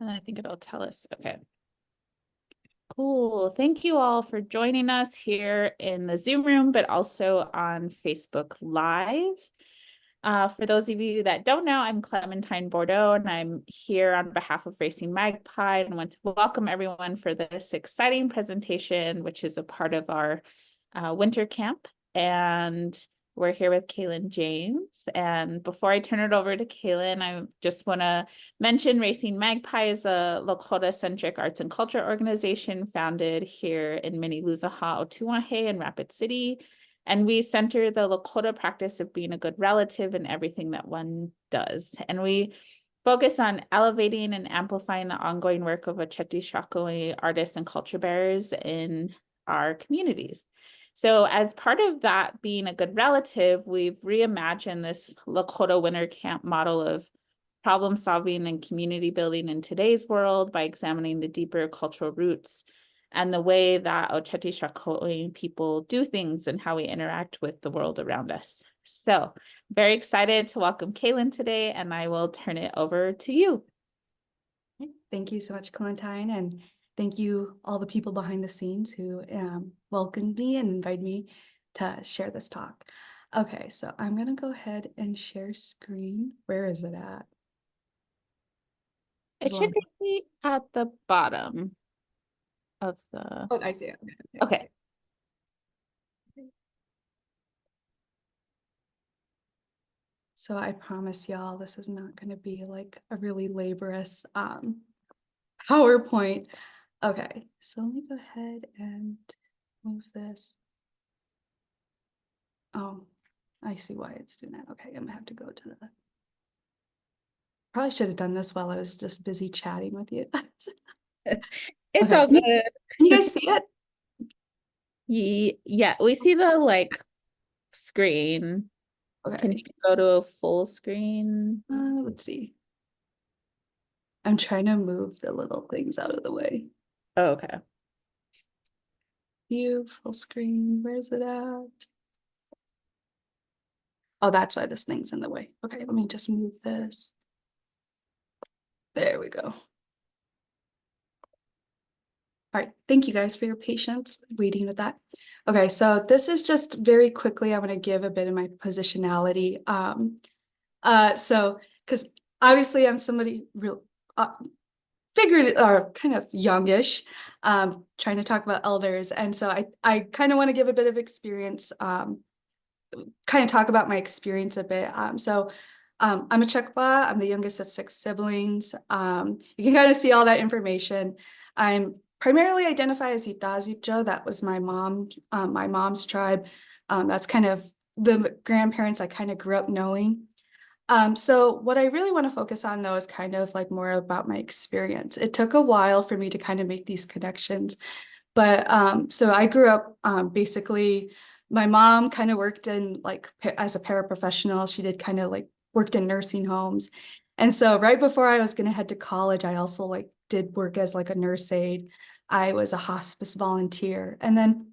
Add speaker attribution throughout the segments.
Speaker 1: And I think it'll tell us. Okay. Cool. Thank you all for joining us here in the Zoom room, but also on Facebook Live. For those of you that don't know, I'm Clementine Bordeaux, and I'm here on behalf of Racing Magpie, and I want to welcome everyone for this exciting presentation, which is a part of our winter camp. And we're here with Kaylen James. And before I turn it over to Kaylen, I just want to mention Racing Magpie is a Lakota-centric arts and culture organization founded here in Mini-Luzaha, Otuahe, and Rapid City. And we center the Lakota practice of being a good relative in everything that one does. And we focus on elevating and amplifying the ongoing work of Itazipco artists and culture bearers in our communities. So as part of that being a good relative, we've reimagined this Lakota Winter Camp model of problem solving and community building in today's world by examining the deeper cultural roots and the way that Oteti people do things and how we interact with the world around us. So very excited to welcome Kaylen today, and I will turn it over to you.
Speaker 2: Thank you so much, Clementine, and thank you all the people behind the scenes who welcomed me and invited me to share this talk. Okay, so I'm gonna go ahead and share screen. Where is it at?
Speaker 1: It should be at the bottom of the...
Speaker 2: Oh, I see it.
Speaker 1: Okay.
Speaker 2: So I promise y'all, this is not gonna be like a really laborious PowerPoint. Okay, so let me go ahead and move this. Oh, I see why it's doing that. Okay, I'm gonna have to go to the... Probably should have done this while I was just busy chatting with you.
Speaker 1: It's
Speaker 2: okay.
Speaker 1: all good.
Speaker 2: Can you guys see it?
Speaker 1: Yeah, we see the like screen.
Speaker 2: Okay.
Speaker 1: Can you go to a full screen?
Speaker 2: Let's see. I'm trying to move the little things out of the way.
Speaker 1: Oh, okay.
Speaker 2: View full screen. Where's it at? Oh, that's why this thing's in the way. Okay, let me just move this. There we go. All right, thank you guys for your patience waiting with that. Okay, so this is just very quickly, I want to give a bit of my positionality. So, because obviously I'm somebody real figured or kind of youngish, trying to talk about elders. And so I kind of want to give a bit of experience, kind of talk about my experience a bit. I'm a Chekwa. I'm the youngest of 6 siblings. You can kind of see all that information. I'm primarily identify as Itazipco. That was my mom's tribe. That's kind of the grandparents I kind of grew up knowing. So what I really want to focus on though is kind of like more about my experience. It took a while for me to kind of make these connections, but so I grew up basically, my mom kind of worked in like as a paraprofessional. She did kind of like worked in nursing homes. And so right before I was going to head to college, I also like did work as like a nurse aide. I was a hospice volunteer. And then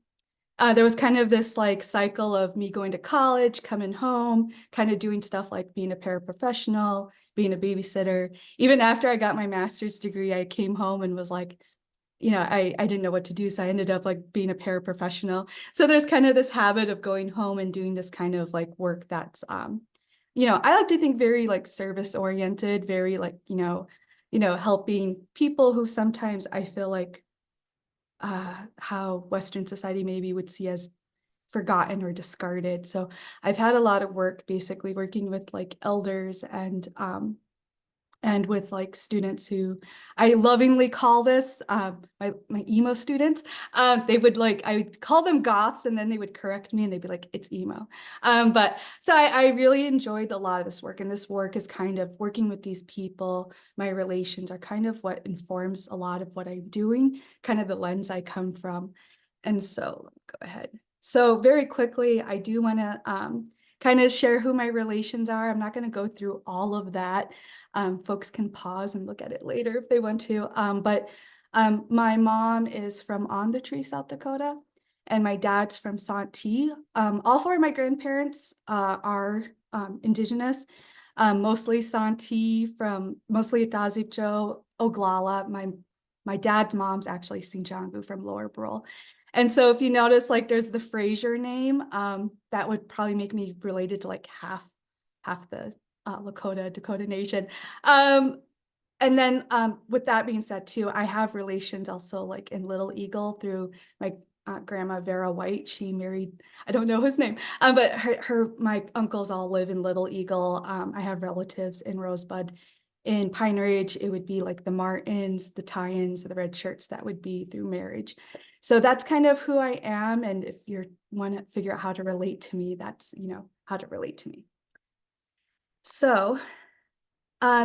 Speaker 2: there was kind of this like cycle of me going to college, coming home, kind of doing stuff like being a paraprofessional, being a babysitter. Even after I got my master's degree, I came home and was like, you know, I didn't know what to do. So I ended up like being a paraprofessional. So there's kind of this habit of going home and doing this kind of like work that's, you know, I like to think very like service oriented, very like, helping people who sometimes I feel like how Western society maybe would see as forgotten or discarded. So I've had a lot of work basically working with like elders and with like students who I lovingly call this my emo students. They would like, I would call them goths and then they would correct me and they'd be like, it's emo. But so I really enjoyed a lot of this work, and this work is kind of working with these people. My relations are kind of what informs a lot of what I'm doing, kind of the lens I come from. And so go ahead. So very quickly, I do want to kind of share who my relations are. I'm not going to go through all of that. Folks can pause and look at it later if they want to. But my mom is from On the Tree, South Dakota, and my dad's from Isanti. All 4 of my grandparents are Indigenous. mostly Isanti mostly Itazipco, Oglala. My dad's mom's actually Sinjangu from Lower Brule. And so if you notice, like there's the Fraser name, that would probably make me related to like half the Lakota, Dakota Nation. And then with that being said too, I have relations also like in Little Eagle through my grandma Vera White. She married, I don't know his name, but my uncles all live in Little Eagle. I have relatives in Rosebud. In Pine Ridge, it would be like the Martins, the Tyans, the Red Shirts. That would be through marriage. So that's kind of who I am. And if you want to figure out how to relate to me, that's, how to relate to me. So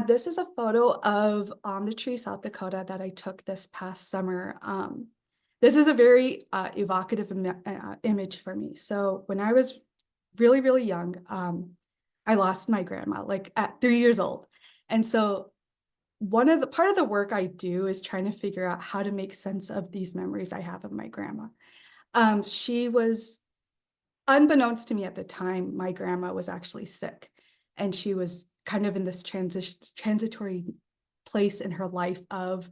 Speaker 2: this is a photo of On the Tree, South Dakota that I took this past summer. This is a very evocative image for me. So when I was really, really young, I lost my grandma like at 3 years old. And so part of the work I do is trying to figure out how to make sense of these memories I have of my grandma. She was, unbeknownst to me at the time, my grandma was actually sick, and she was kind of in this transitory place in her life of,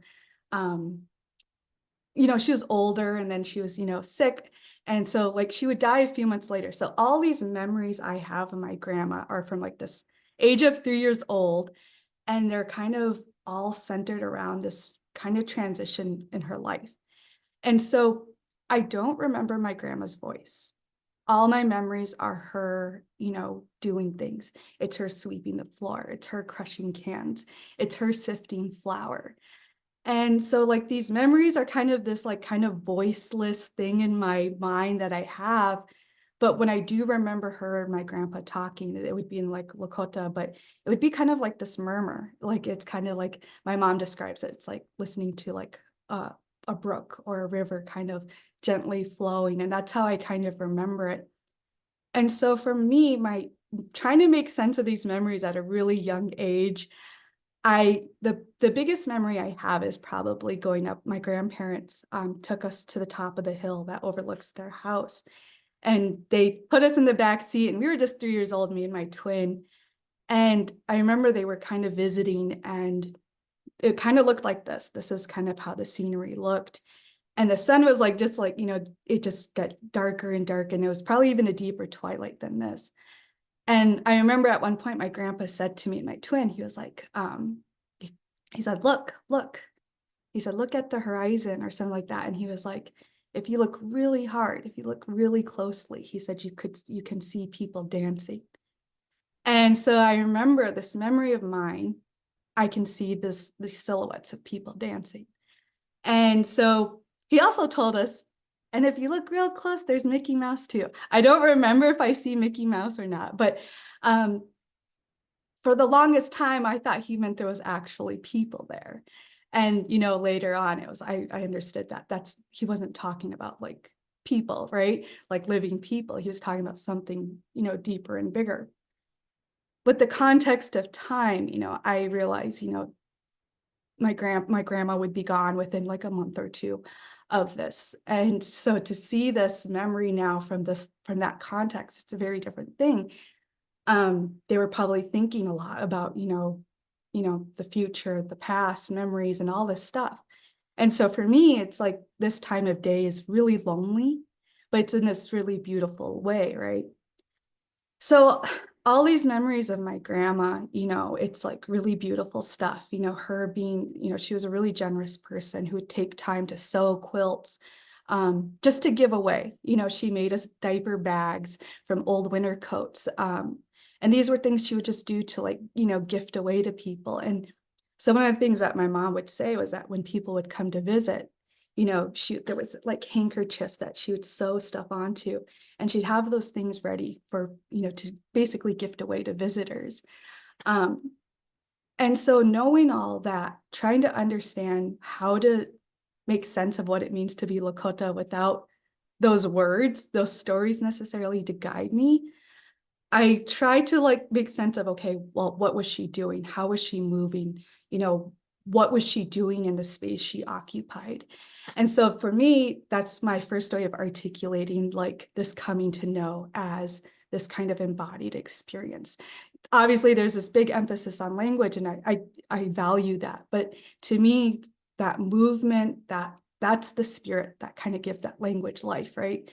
Speaker 2: she was older and then she was, sick. And so like she would die a few months later. So all these memories I have of my grandma are from like this age of 3 years old. And they're kind of all centered around this kind of transition in her life. And so I don't remember my grandma's voice. All my memories are her, doing things. It's her sweeping the floor. It's her crushing cans. It's her sifting flour. And so like these memories are kind of this like kind of voiceless thing in my mind that I have. But when I do remember her and my grandpa talking, it would be in like Lakota, but it would be kind of like this murmur. Like it's kind of like my mom describes it. It's like listening to like a brook or a river kind of gently flowing. And that's how I kind of remember it. And so for me, my trying to make sense of these memories at a really young age, the biggest memory I have is probably going up. My grandparents took us to the top of the hill that overlooks their house. And they put us in the back seat, and we were just 3 years old, me and my twin. And I remember they were kind of visiting, and it kind of looked like this. This is kind of how the scenery looked. And the sun was like, just like, it just got darker and darker. And it was probably even a deeper twilight than this. And I remember at one point, my grandpa said to me and my twin, he was like, he said, look. He said, look at the horizon or something like that. And he was like, if you look really hard, if you look really closely, he said, you can see people dancing. And so I remember this memory of mine. I can see these silhouettes of people dancing. And so he also told us, and if you look real close, there's Mickey Mouse too. I don't remember if I see Mickey Mouse or not, but for the longest time, I thought he meant there was actually people there. And, later on, I understood that he wasn't talking about like people, right? Like living people. He was talking about something, deeper and bigger. But the context of time, I realized, my grandma would be gone within like a month or two of this. And so to see this memory now from that context, it's a very different thing. They were probably thinking a lot about, the future, the past, memories, and all this stuff. And so for me, it's like this time of day is really lonely, but it's in this really beautiful way, right? So all these memories of my grandma, it's like really beautiful stuff, her being, she was a really generous person who would take time to sew quilts, just to give away. She made us diaper bags from old winter coats. And these were things she would just do to like, gift away to people. And so one of the things that my mom would say was that when people would come to visit, there was like handkerchiefs that she would sew stuff onto, and she'd have those things ready for, to basically gift away to visitors. And so knowing all that, trying to understand how to make sense of what it means to be Lakota without those words, those stories necessarily to guide me, I try to like make sense of, okay, well, what was she doing? How was she moving? What was she doing in the space she occupied? And so for me, that's my first way of articulating like this coming to know as this kind of embodied experience. obviously there's this big emphasis on language, and I value that. But to me, that movement, that's the spirit that kind of gives that language life, right?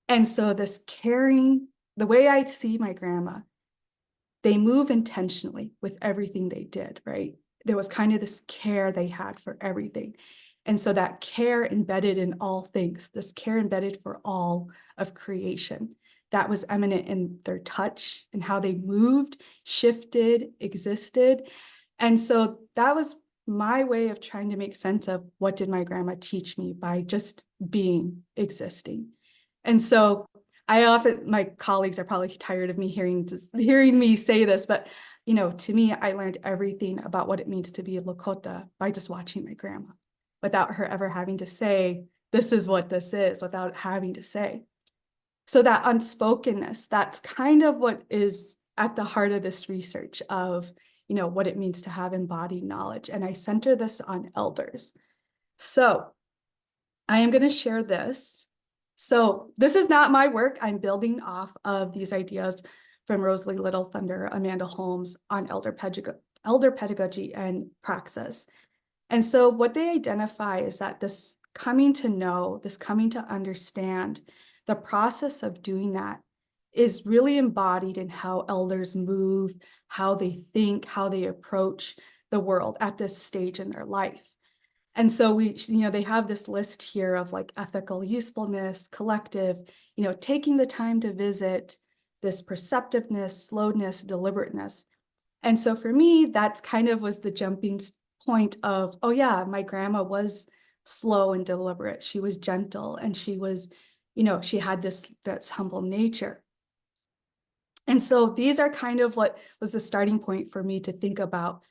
Speaker 2: And so this caring, the way I see my grandma, they move intentionally with everything they did, right? There was kind of this care they had for everything. And so that care embedded in all things, this care embedded for all of creation, that was eminent in their touch and how they moved, shifted, existed. And so that was my way of trying to make sense of what did my grandma teach me by just being, existing. And so I often, my colleagues are probably tired of me hearing me say this, but to me, I learned everything about what it means to be a Lakota by just watching my grandma, without her ever having to say, this is what this is, without having to say. So that unspokenness, that's kind of what is at the heart of this research of, what it means to have embodied knowledge. And I center this on elders. So I am going to share this. So this is not my work. I'm building off of these ideas from Rosalie Little Thunder, Amanda Holmes on elder pedagogy and praxis. And so what they identify is that this coming to know, this coming to understand, the process of doing that is really embodied in how elders move, how they think, how they approach the world at this stage in their life. And so they have this list here of like ethical usefulness, collective, taking the time to visit, this perceptiveness, slowness, deliberateness. And so for me, that's kind of was the jumping point of, oh yeah, my grandma was slow and deliberate. She was gentle, and she was, she had this humble nature. And so these are kind of what was the starting point for me to think about,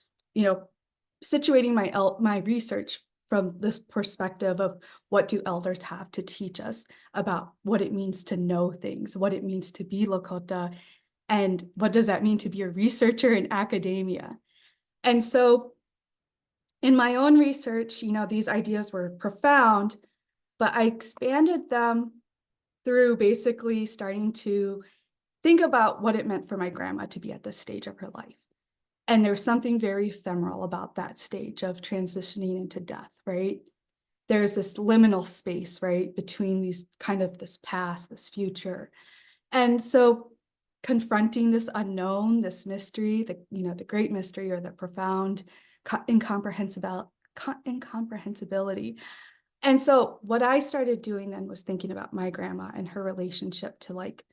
Speaker 2: situating my research from this perspective of what do elders have to teach us about what it means to know things, what it means to be Lakota, and what does that mean to be a researcher in academia. And so in my own research, these ideas were profound, but I expanded them through basically starting to think about what it meant for my grandma to be at this stage of her life. And there's something very ephemeral about that stage of transitioning into death, right? There's this liminal space, right, between these kind of this past, this future. And so confronting this unknown, this mystery, the great mystery, or the profound incomprehensibility. And so what I started doing then was thinking about my grandma and her relationship to like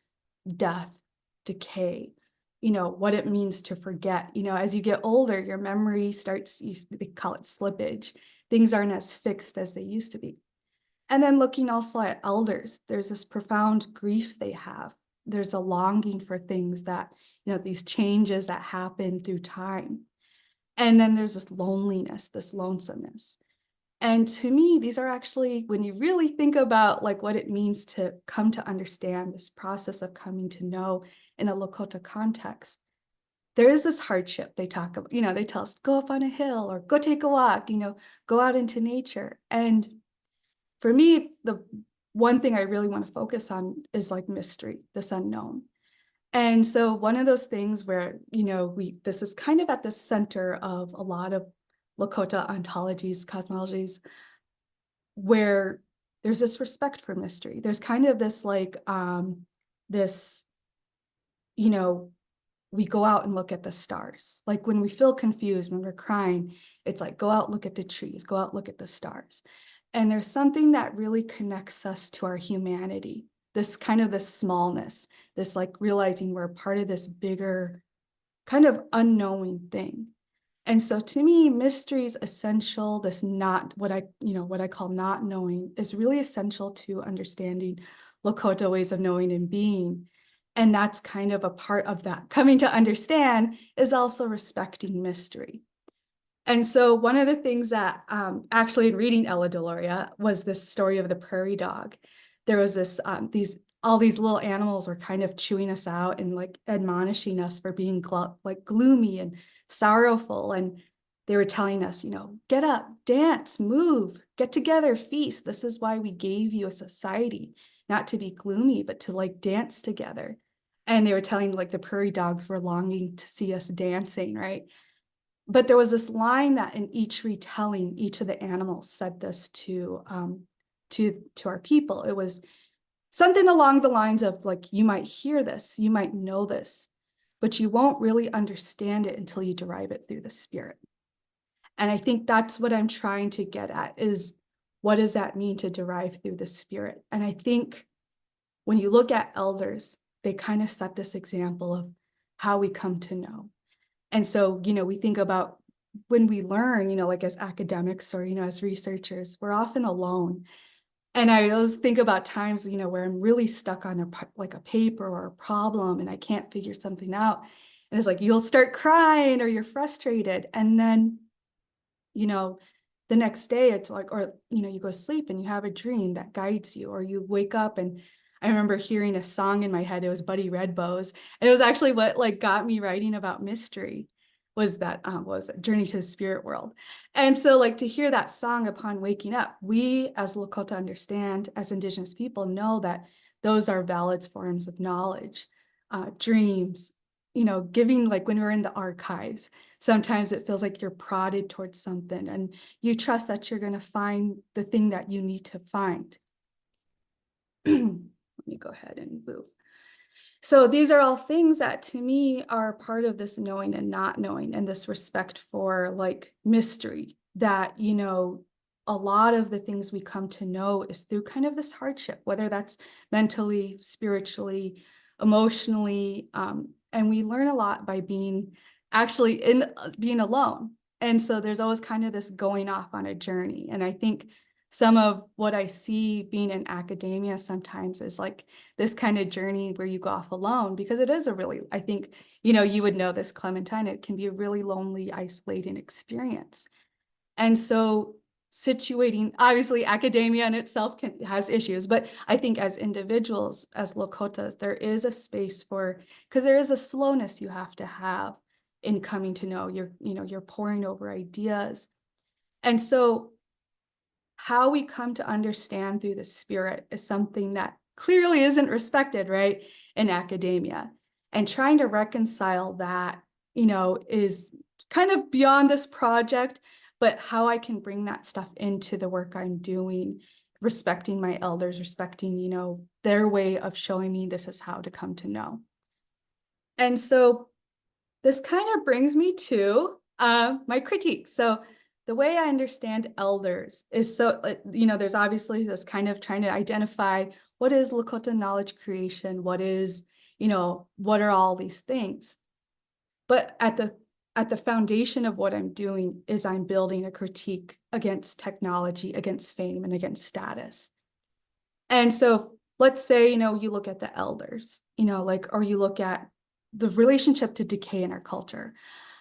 Speaker 2: death, decay, what it means to forget. As you get older, your memory starts, they call it slippage. Things aren't as fixed as they used to be. And then looking also at elders, there's this profound grief they have. There's a longing for things that, these changes that happen through time. And then there's this loneliness, this lonesomeness. And to me, these are actually, when you really think about like what it means to come to understand this process of coming to know in a Lakota context, there is this hardship they talk about, they tell us, go up on a hill or go take a walk, go out into nature. And for me, the one thing I really want to focus on is like mystery, this unknown. And so one of those things where, this is kind of at the center of a lot of Lakota ontologies, cosmologies, where there's this respect for mystery. There's kind of this like, this, we go out and look at the stars. Like when we feel confused, when we're crying, it's like, go out, look at the trees, go out, look at the stars. And there's something that really connects us to our humanity, this kind of this smallness, this like realizing we're a part of this bigger kind of unknowing thing. And so to me, mystery is essential. This not what I call not knowing is really essential to understanding Lakota ways of knowing and being. And that's kind of a part of that. Coming to understand is also respecting mystery. And so one of the things that actually in reading Ella Deloria was this story of the prairie dog. There was this, all these little animals were kind of chewing us out and like admonishing us for being like gloomy and sorrowful. And they were telling us, get up, dance, move, get together, feast. This is why we gave you a society, not to be gloomy, but to like dance together. And they were telling like the prairie dogs were longing to see us dancing, right? But there was this line that in each retelling, each of the animals said this to our people. It was something along the lines of like, you might hear this, you might know this, but you won't really understand it until you derive it through the spirit. And I think that's what I'm trying to get at is, what does that mean to derive through the spirit? And I think when you look at elders, they kind of set this example of how we come to know. And so, we think about when we learn, like as academics or, as researchers, we're often alone. And I always think about times, where I'm really stuck on a paper or a problem and I can't figure something out. And it's like, you'll start crying or you're frustrated. And then, the next day it's like, or, you go to sleep and you have a dream that guides you, or you wake up. And I remember hearing a song in my head. It was Buddy Redbow's. And it was actually what like got me writing about mystery, was that Journey to the Spirit World. And so like to hear that song upon waking up, we as Lakota understand, as Indigenous people know that those are valid forms of knowledge, dreams, giving, like when we're in the archives, sometimes it feels like you're prodded towards something and you trust that you're going to find the thing that you need to find. Let me go ahead and move. So these are all things that to me are part of this knowing and not knowing, and this respect for like mystery, that, a lot of the things we come to know is through kind of this hardship, whether that's mentally, spiritually, emotionally. And we learn a lot by being alone. And so there's always kind of this going off on a journey. And I think some of what I see being in academia sometimes is like this kind of journey where you go off alone, because it is a really, I think, you would know this, Clementine, it can be a really lonely, isolating experience. And so situating, obviously academia in itself has issues, but I think as individuals, as Lakotas, there is a space for, because there is a slowness you have to have in coming to know. You're pouring over ideas. And so how we come to understand through the spirit is something that clearly isn't respected, right, in academia. And trying to reconcile that, is kind of beyond this project, but how I can bring that stuff into the work I'm doing, respecting my elders, respecting, their way of showing me this is how to come to know. And so this kind of brings me to my critique. So the way I understand elders is there's obviously this kind of trying to identify what is Lakota knowledge creation, what is, what are all these things. But at the foundation of what I'm doing is I'm building a critique against technology, against fame, and against status. And so let's say, you look at the elders, or you look at the relationship to decay in our culture.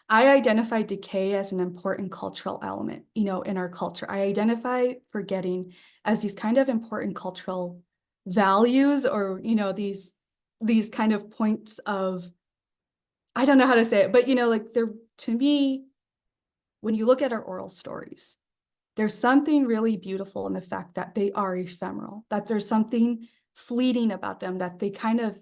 Speaker 2: I identify decay as an important cultural element, in our culture. I identify forgetting as these kind of important cultural values, or, these kind of points of, I don't know how to say it, but, like they're, to me, when you look at our oral stories, there's something really beautiful in the fact that they are ephemeral, that there's something fleeting about them, that they kind of,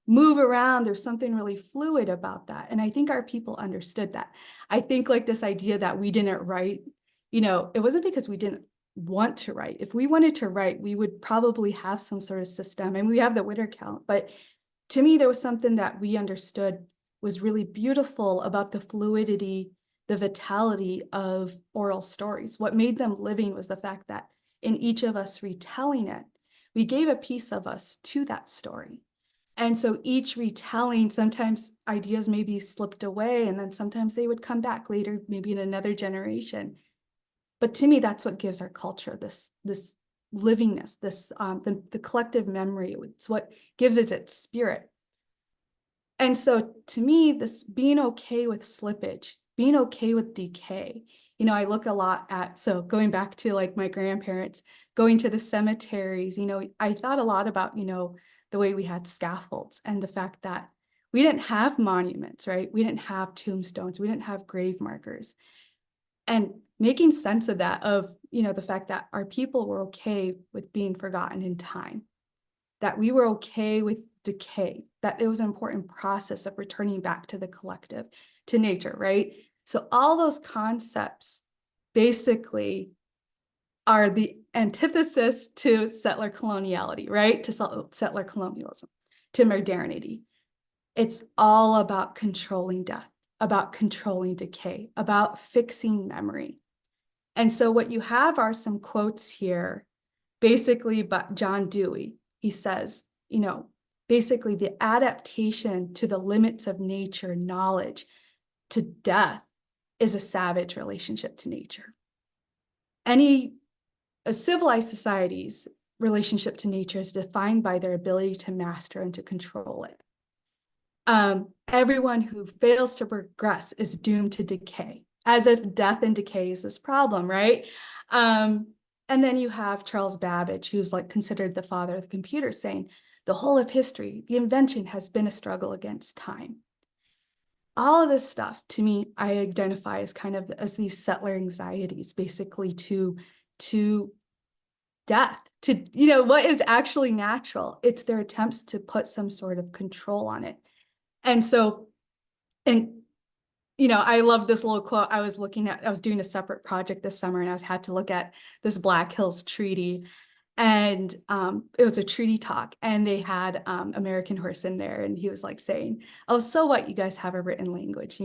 Speaker 2: move around. There's something really fluid about that. And I think our people understood that. I think like this idea that we didn't write, it wasn't because we didn't want to write. If we wanted to write, we would probably have some sort of system, and we have the Witter count. But to me, there was something that we understood was really beautiful about the fluidity, the vitality of oral stories. What made them living was the fact that in each of us retelling it, we gave a piece of us to that story. And so each retelling, sometimes ideas maybe slipped away, and then sometimes they would come back later, maybe in another generation. But to me, that's what gives our culture this livingness, this the collective memory. It's what gives it its spirit. And so to me, this being okay with slippage, being okay with decay, I look a lot at, so going back to like my grandparents, going to the cemeteries, I thought a lot about, the way we had scaffolds and the fact that we didn't have monuments, right? We didn't have tombstones, we didn't have grave markers. And making sense of that, of, the fact that our people were okay with being forgotten in time, that we were okay with decay, that it was an important process of returning back to the collective, to nature, right? So all those concepts basically are the antithesis to settler coloniality, right? To settler colonialism, to modernity. It's all about controlling death, about controlling decay, about fixing memory. And so what you have are some quotes here, basically by John Dewey. He says, basically the adaptation to the limits of nature, knowledge, to death is a savage relationship to nature. A civilized society's relationship to nature is defined by their ability to master and to control it. Everyone who fails to progress is doomed to decay, as if death and decay is this problem, right? And then you have Charles Babbage, who's like considered the father of the computer, saying the whole of history, the invention has been a struggle against time. All of this stuff, to me, I identify as kind of as these settler anxieties, basically to death, to what is actually natural. It's their attempts to put some sort of control on it. And so, I love this little quote. I was doing a separate project this summer, and I had to look at this Black Hills Treaty, and it was a treaty talk, and they had American Horse in there, and he was like saying, "Oh, so what? You guys have a written language,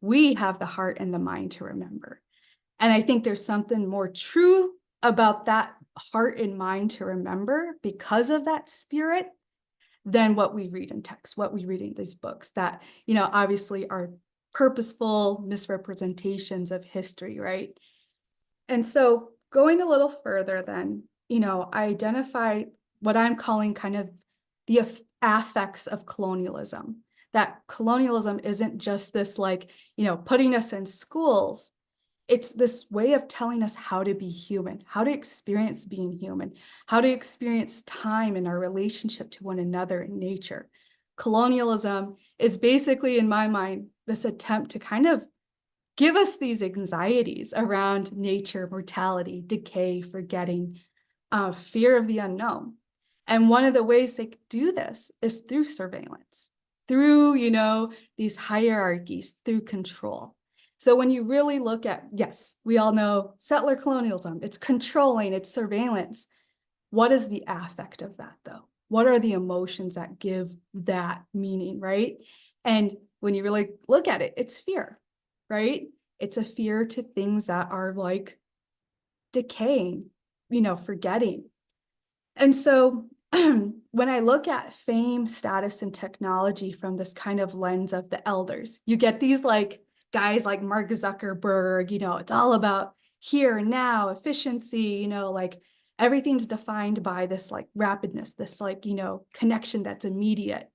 Speaker 2: we have the heart and the mind to remember." And I think there's something more true about that heart and mind to remember because of that spirit than what we read in text, what we read in these books that, obviously are purposeful misrepresentations of history, right? And so going a little further then, I identify what I'm calling kind of the affects of colonialism. That colonialism isn't just this putting us in schools. It's this way of telling us how to be human, how to experience being human, how to experience time and our relationship to one another in nature. Colonialism is basically, in my mind, this attempt to kind of give us these anxieties around nature, mortality, decay, forgetting, fear of the unknown. And one of the ways they do this is through surveillance, through, these hierarchies, through control. So when you really look at, yes, we all know settler colonialism, it's controlling, it's surveillance. What is the affect of that, though? What are the emotions that give that meaning, right? And when you really look at it, it's fear, right? It's a fear to things that are like decaying, forgetting. And so when I look at fame, status, and technology from this kind of lens of the elders, you get these like guys like Mark Zuckerberg, it's all about here, now, efficiency, like everything's defined by this like rapidness, this like, connection that's immediate.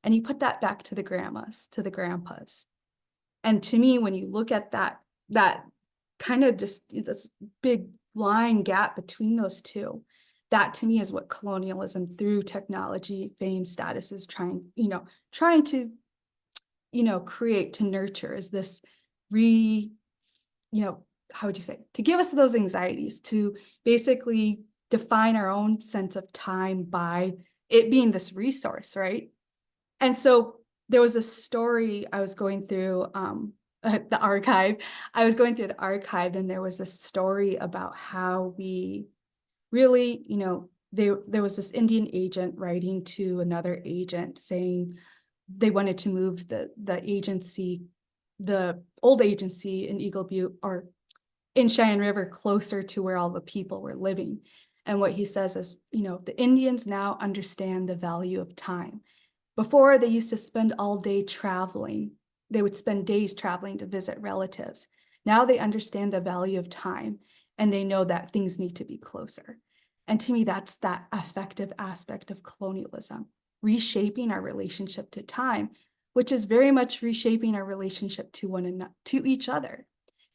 Speaker 2: And you put that back to the grandmas, to the grandpas. And to me, when you look at that kind of just this big line gap between those two, that to me is what colonialism through technology, fame, status is trying to, create, to nurture, is this how would you say, to give us those anxieties, to basically define our own sense of time by it being this resource, right? And so there was a story I was going through the archive. I was going through the archive, and there was a story about how we really, there was this Indian agent writing to another agent saying they wanted to move the agency, the old agency in Eagle Butte or in Cheyenne River closer to where all the people were living. And what he says is, the Indians now understand the value of time. Before, they used to spend all day traveling. They would spend days traveling to visit relatives. Now they understand the value of time, and they know that things need to be closer. And to me, that's that affective aspect of colonialism, reshaping our relationship to time, which is very much reshaping our relationship to one another, to each other.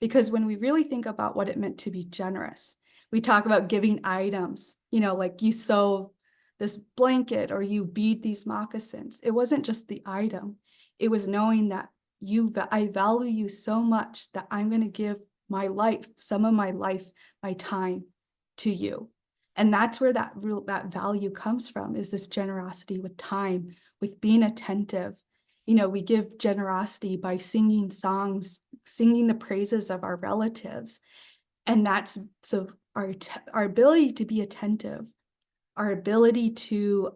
Speaker 2: Because when we really think about what it meant to be generous, we talk about giving items, like you sew this blanket or you bead these moccasins. It wasn't just the item. It was knowing that I value you so much that I'm going to give my life, some of my life, my time to you. And that's where that value comes from, is this generosity with time, with being attentive. We give generosity by singing songs, singing the praises of our relatives. And that's so our ability to be attentive, our ability to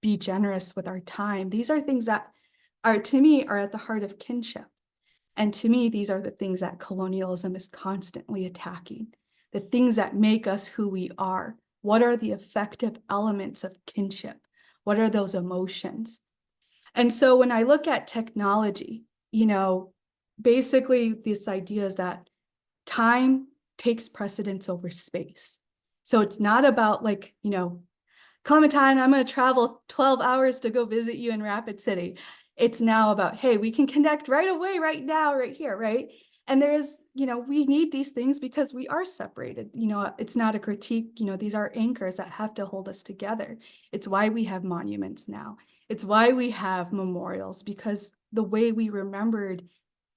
Speaker 2: be generous with our time. These are things that are, to me, are at the heart of kinship. And to me, these are the things that colonialism is constantly attacking, the things that make us who we are. What are the effective elements of kinship? What are those emotions? And so when I look at technology, basically this idea is that time takes precedence over space. So it's not about Clementine, I'm going to travel 12 hours to go visit you in Rapid City. It's now about, hey, we can connect right away, right now, right here, right? And there is, we need these things because we are separated. It's not a critique. These are anchors that have to hold us together. It's why we have monuments now. It's why we have memorials, because the way we remembered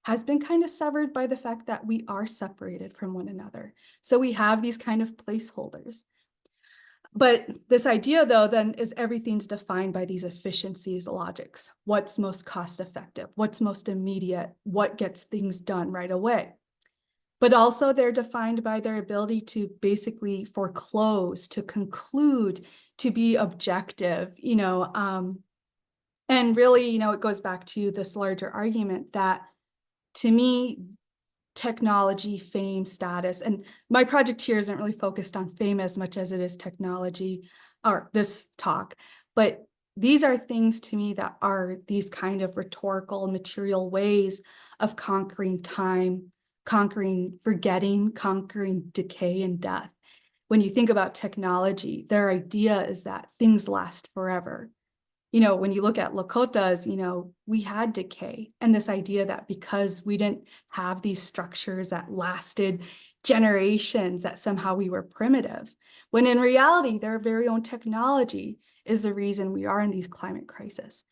Speaker 2: has been kind of severed by the fact that we are separated from one another. So we have these kind of placeholders. But this idea, though, then is everything's defined by these efficiencies logics. What's most cost effective? What's most immediate? What gets things done right away? But also they're defined by their ability to basically foreclose, to conclude, to be objective, and really, it goes back to this larger argument that, to me, technology, fame, status, and my project here isn't really focused on fame as much as it is technology, or this talk, but these are things to me that are these kind of rhetorical, material ways of conquering time, conquering forgetting, conquering decay and death. When you think about technology, their idea is that things last forever. When you look at Lakotas, we had decay, and this idea that because we didn't have these structures that lasted generations, that somehow we were primitive, when in reality, their very own technology is the reason we are in these climate crises.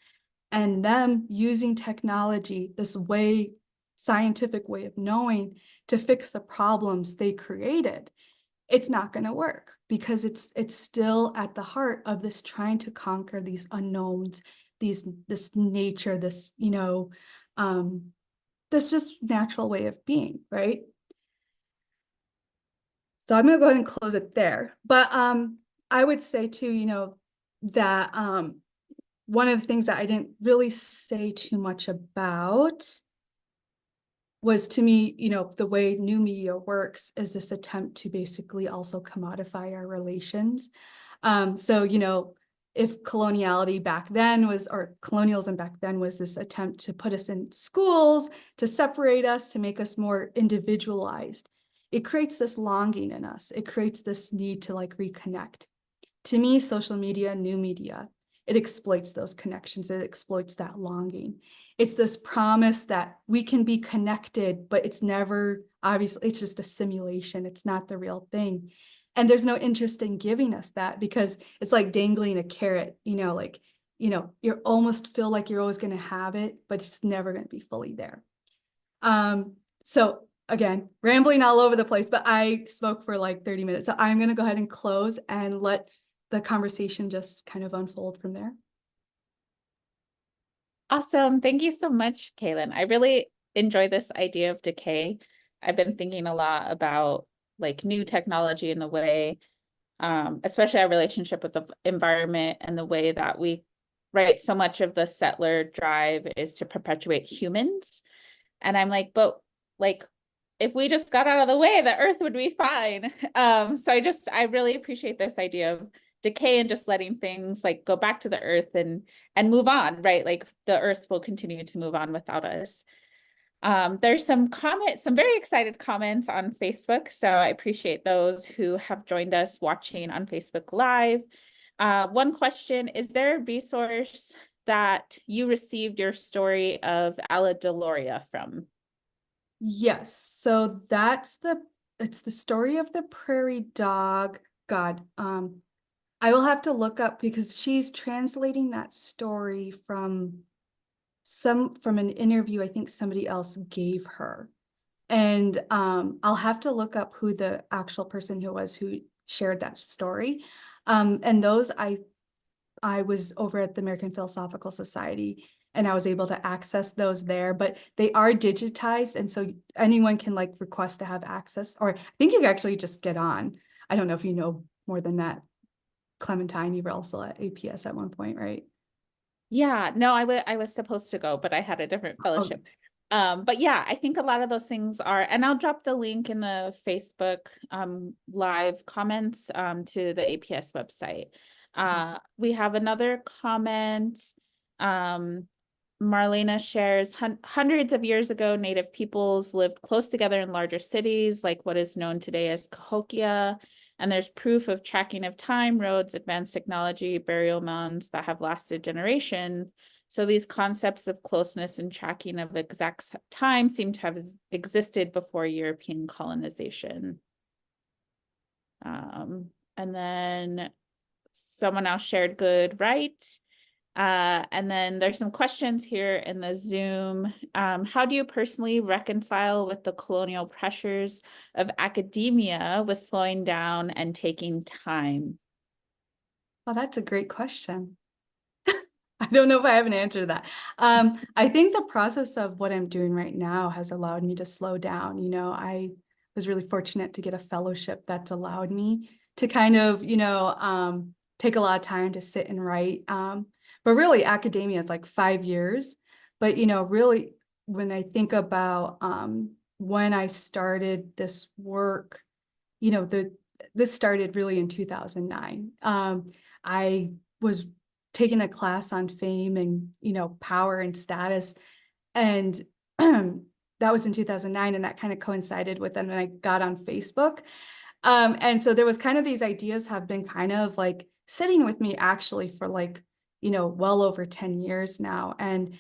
Speaker 2: And them using technology, this scientific way of knowing, to fix the problems they created, it's not going to work, because it's still at the heart of this trying to conquer these unknowns, this nature, this this just natural way of being, right? So I'm going to go ahead and close it there. But I would say too, that one of the things that I didn't really say too much about was, to me, the way new media works is this attempt to basically also commodify our relations. So, if coloniality back then was, or colonialism back then was this attempt to put us in schools, to separate us, to make us more individualized, it creates this longing in us. It creates this need to reconnect. To me, social media, new media, it exploits those connections. It exploits that longing. It's this promise that we can be connected, but it's never, obviously, it's just a simulation. It's not the real thing. And there's no interest in giving us that, because it's like dangling a carrot, you almost feel like you're always going to have it, but it's never going to be fully there. So again, rambling all over the place, but I spoke for 30 minutes. So I'm going to go ahead and close and let the conversation just kind of unfold from there.
Speaker 1: Awesome. Thank you so much, Kaylen. I really enjoy this idea of decay. I've been thinking a lot about new technology and the way, especially our relationship with the environment and the way that right, so much of the settler drive is to perpetuate humans. And I'm but if we just got out of the way, the earth would be fine. So I really appreciate this idea of decay and just letting things go back to the earth and move on, right? The earth will continue to move on without us. There's some very excited comments on Facebook. So I appreciate those who have joined us watching on Facebook Live. One question: is there a resource that you received your story of Ala Deloria from?
Speaker 2: Yes, so it's the story of the prairie dog. God, I will have to look up, because she's translating that story from an interview I think somebody else gave her. And I'll have to look up who the actual person who shared that story. And those I was over at the American Philosophical Society, and I was able to access those there, but they are digitized. And so anyone can like request to have access, or I think you can actually just get on. I don't know if you know more than that. Clementine, you were also at APS at one point, right?
Speaker 1: Yeah, no, I was supposed to go, but I had a different fellowship. But yeah, I think a lot of those things are, and I'll drop the link in the Facebook live comments to the APS website. We have another comment. Marlena shares, hundreds of years ago, Native peoples lived close together in larger cities, like what is known today as Cahokia. And there's proof of tracking of time, roads, advanced technology, burial mounds that have lasted generations. So these concepts of closeness and tracking of exact time seem to have existed before European colonization. And then someone else shared good, right? And then there's some questions here in the Zoom. How do you personally reconcile with the colonial pressures of academia with slowing down and taking time?
Speaker 2: Well, that's a great question. I don't know if I have an answer to that. I think the process of what I'm doing right now has allowed me to slow down. You know, I was really fortunate to get a fellowship that's allowed me to kind of, take a lot of time to sit and write. But really academia is like 5 years. But, really when I think about when I started this work, this started really in 2009. I was taking a class on fame and, power and status. And that was in 2009. And that kind of coincided with when I got on Facebook. And so there was kind of these ideas have been kind of like sitting with me actually for like, well over 10 years now. And,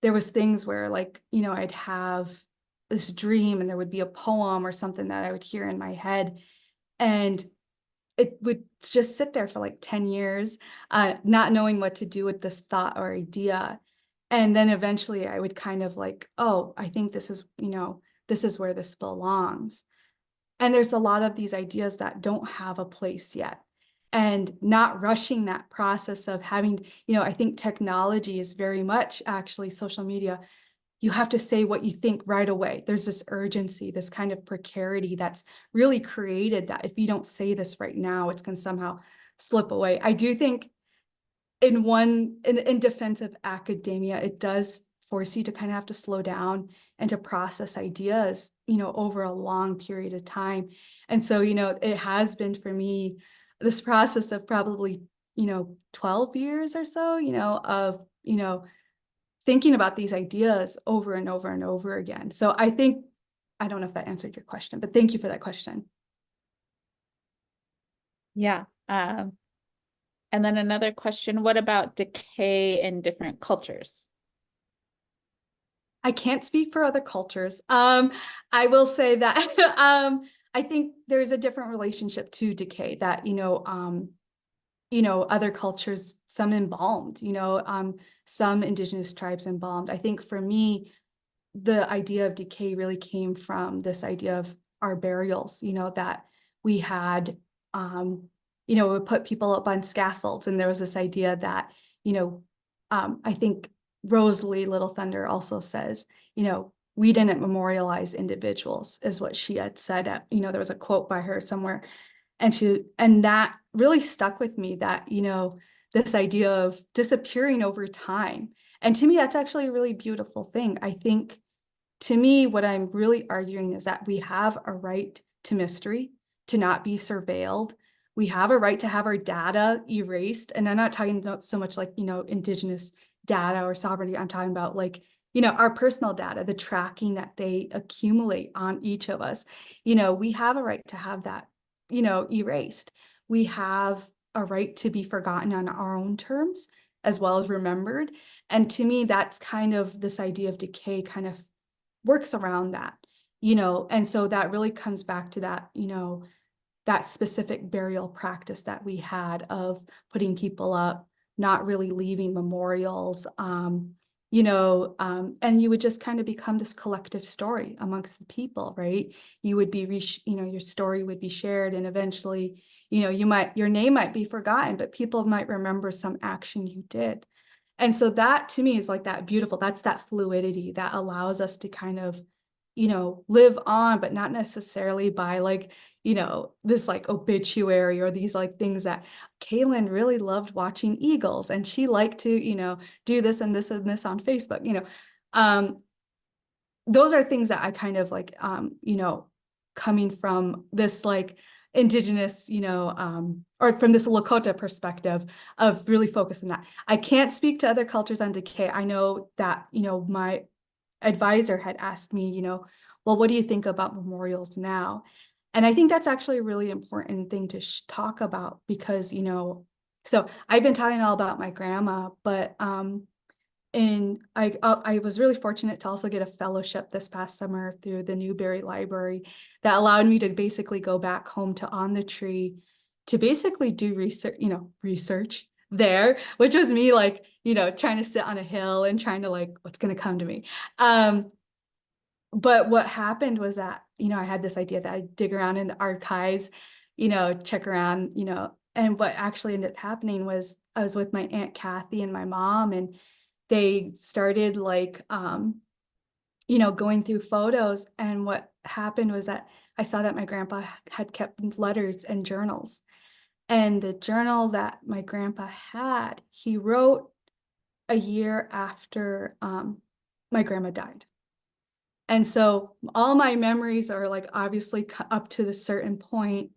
Speaker 2: there was things where like, I'd have this dream and there would be a poem or something that I would hear in my head. And it would just sit there for like 10 years, not knowing what to do with this thought or idea. And then eventually I would kind of like, oh, I think this is, this is where this belongs. And there's a lot of these ideas that don't have a place yet. And not rushing that process of having, I think technology is very much actually social media. You have to say what you think right away. There's this urgency, this kind of precarity that's really created that if you don't say this right now, it's going to somehow slip away. I do think in defense of academia, it does force you to kind of have to slow down and to process ideas, over a long period of time. And so, it has been for me this process of probably, 12 years or so, of, thinking about these ideas over and over and over again. So I think, I don't know if that answered your question, but thank you for that question.
Speaker 1: Yeah. And then another question, what about decay in different cultures?
Speaker 2: I can't speak for other cultures. I will say that I think there's a different relationship to decay that, other cultures, some embalmed, some indigenous tribes embalmed. I think for me, the idea of decay really came from this idea of our burials, that we had, we put people up on scaffolds, and there was this idea that, I think Rosalie Little Thunder also says, we didn't memorialize individuals, is what she had said. There was a quote by her somewhere, and that really stuck with me, that, this idea of disappearing over time. And to me, that's actually a really beautiful thing. I think, to me, what I'm really arguing is that we have a right to mystery, to not be surveilled. We have a right to have our data erased. And I'm not talking about so much like, indigenous data or sovereignty. I'm talking about like, our personal data, the tracking that they accumulate on each of us. We have a right to have that, erased. We have a right to be forgotten on our own terms as well as remembered. And to me, that's kind of this idea of decay kind of works around that, and so that really comes back to that, that specific burial practice that we had of putting people up, not really leaving memorials, and you would just kind of become this collective story amongst the people, right? You would be, your story would be shared, and eventually, your name might be forgotten, but people might remember some action you did. And so that to me is like that beautiful, that's that fluidity that allows us to kind of, live on, but not necessarily by like, this like obituary or these like things that Kaylen really loved watching Eagles and she liked to, do this and this and this on Facebook, those are things that I kind of like, coming from this like indigenous, or from this Lakota perspective of really focusing that. I can't speak to other cultures on decay. I know that, my advisor had asked me, well, what do you think about memorials now? And I think that's actually a really important thing to talk about because, so I've been talking all about my grandma, but and I was really fortunate to also get a fellowship this past summer through the Newberry Library that allowed me to basically go back home to On the Tree to basically do research there, which was me like, trying to sit on a hill and trying to like, what's going to come to me. But what happened was that, I had this idea that I'd dig around in the archives, check around, and what actually ended up happening was I was with my Aunt Kathy and my mom, and they started like, going through photos. And what happened was that I saw that my grandpa had kept letters and journals. And the journal that my grandpa had, he wrote a year after my grandma died. And so all my memories are like obviously up to the certain point.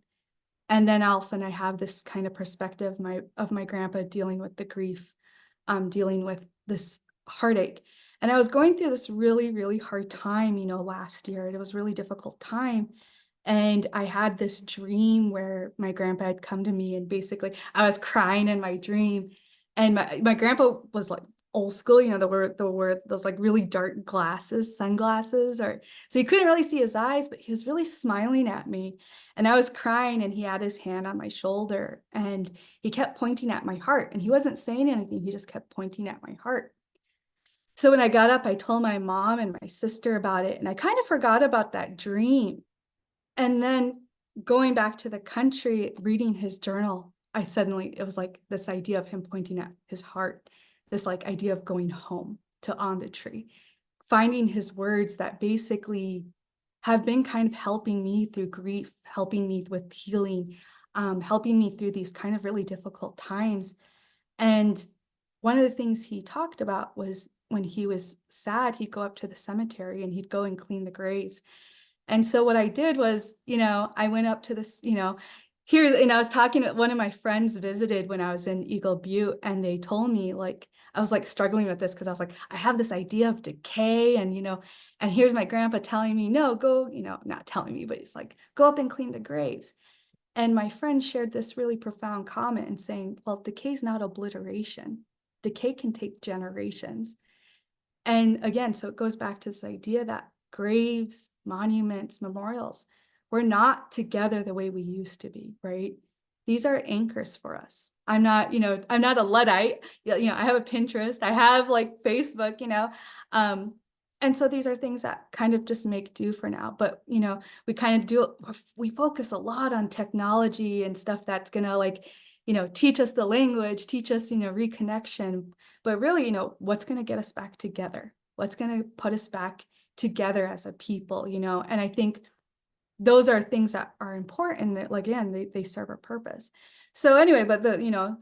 Speaker 2: And then all of a sudden I have this kind of perspective of my grandpa dealing with the grief, dealing with this heartache. And I was going through this really, really hard time, last year. It was a really difficult time. And I had this dream where my grandpa had come to me and basically I was crying in my dream. And my grandpa was like old school, the word those like really dark glasses, sunglasses, or so you couldn't really see his eyes, but he was really smiling at me. And I was crying and he had his hand on my shoulder and he kept pointing at my heart and he wasn't saying anything. He just kept pointing at my heart. So when I got up, I told my mom and my sister about it and I kind of forgot about that dream. And then going back to the country, reading his journal, it was like this idea of him pointing at his heart, this like idea of going home to On the Tree, finding his words that basically have been kind of helping me through grief, helping me with healing, helping me through these kind of really difficult times. And one of the things he talked about was when he was sad, he'd go up to the cemetery and he'd go and clean the graves. And so what I did was, I went up to this, I was talking to one of my friends visited when I was in Eagle Butte, and they told me like, I was like struggling with this because I was like, I have this idea of decay and, and here's my grandpa telling me, no, go, not telling me, but he's like, go up and clean the graves. And my friend shared this really profound comment and saying, well, decay is not obliteration. Decay can take generations. And again, so it goes back to this idea that graves, monuments, memorials, we're not together the way we used to be, right? These are anchors for us. I'm not a Luddite, I have a Pinterest, I have like Facebook, and so these are things that kind of just make do for now. But, we focus a lot on technology and stuff that's gonna like, teach us the language, teach us, reconnection, but really, what's going to get us back together? What's going to put us back together as a people, and I think those are things that are important that, like, again, they serve a purpose. So anyway, but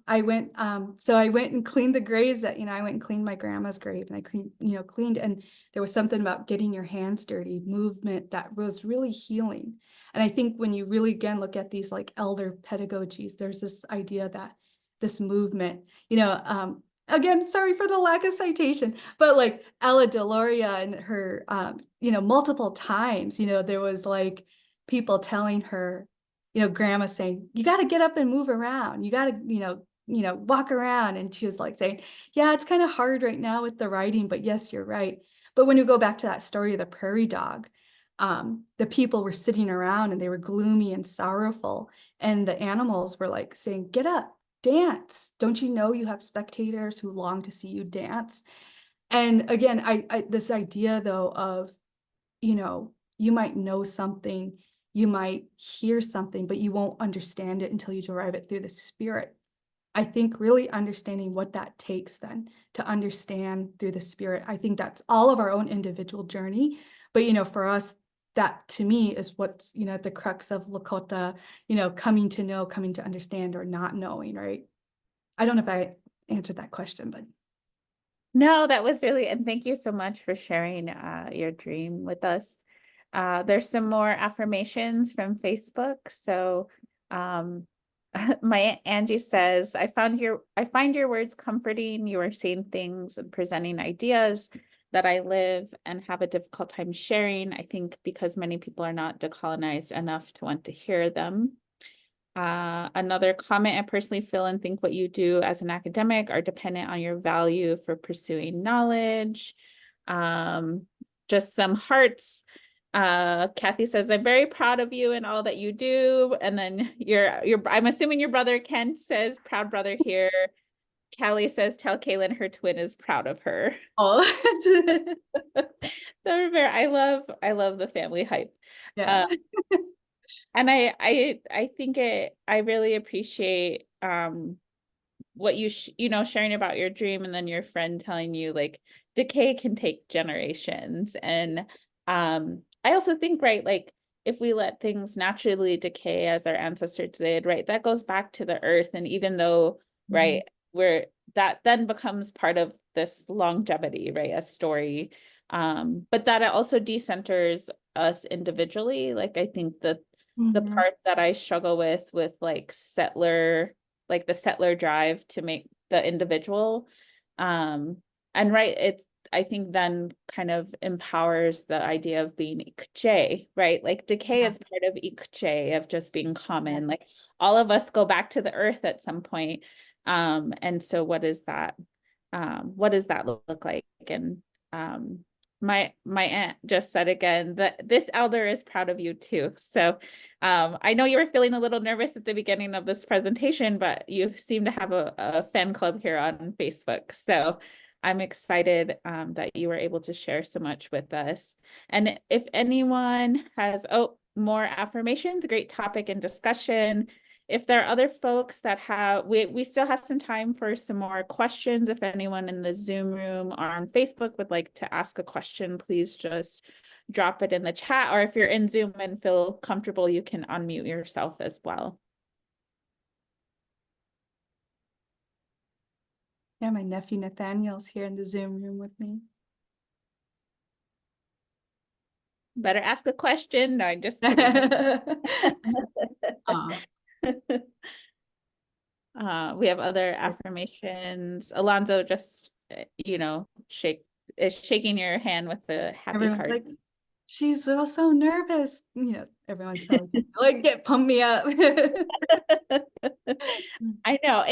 Speaker 2: I went, so I went and cleaned the graves that, I went and cleaned my grandma's grave and I cleaned, and there was something about getting your hands dirty, movement that was really healing. And I think when you really, again, look at these like elder pedagogies, there's this idea that this movement, again, sorry for the lack of citation, but like Ella Deloria and her, multiple times, there was like, people telling her, grandma saying, you got to get up and move around. You got to, walk around. And she was like saying, yeah, it's kind of hard right now with the writing, but yes, you're right. But when you go back to that story of the prairie dog, the people were sitting around and they were gloomy and sorrowful. And the animals were like saying, get up, dance. Don't you know you have spectators who long to see you dance? And again, I this idea though of, you know, you might know something, you might hear something, but you won't understand it until you derive it through the spirit. I think really understanding what that takes then to understand through the spirit. I think that's all of our own individual journey. But, you know, for us, that to me is what's, you know, the crux of Lakota, you know, coming to know, coming to understand, or not knowing, right? I don't know if I answered that question, but
Speaker 1: No, that was really, and thank you so much for sharing your dream with us. There's some more affirmations from Facebook. So my Aunt Angie says, I find your words comforting. You are saying things and presenting ideas that I live and have a difficult time sharing. I think because many people are not decolonized enough to want to hear them. Another comment, I personally feel and think what you do as an academic are dependent on your value for pursuing knowledge. Just some hearts. Kathy says, I'm very proud of you and all that you do. And then I'm assuming your brother Kent says, proud brother here. Callie says, tell Kaylen her twin is proud of her.
Speaker 2: oh,
Speaker 1: I love the family hype.
Speaker 2: yeah.
Speaker 1: And I think I really appreciate what you know, sharing about your dream and then your friend telling you like decay can take generations. And I also think, right, like if we let things naturally decay as our ancestors did, right, that goes back to the earth. And even though, right, where that then becomes part of this longevity, right, a story. But that it also decenters us individually. Like I think that the part that I struggle with like the settler drive to make the individual. And right, it's I think then kind of empowers the idea of being ikje, right? Like decay is part of ikje, of just being common. Like all of us go back to the earth at some point. And so what is that? What does that look like? And my aunt just said again that this elder is proud of you too. So I know you were feeling a little nervous at the beginning of this presentation, but you seem to have a fan club here on Facebook. So I'm excited that you were able to share so much with us. And if anyone has, more affirmations, great topic and discussion. If there are other folks that have, we still have some time for some more questions. If anyone in the Zoom room or on Facebook would like to ask a question, please just drop it in the chat. Or if you're in Zoom and feel comfortable, you can unmute yourself as well.
Speaker 2: Yeah, my nephew Nathaniel's here in the Zoom room with me.
Speaker 1: Better ask a question. No, I'm just kidding. We have other affirmations. Alonzo just, you know, is shaking your hand with the happy
Speaker 2: Everyone's
Speaker 1: heart.
Speaker 2: like, she's so nervous. You know, everyone's probably like, pump me up.
Speaker 1: I know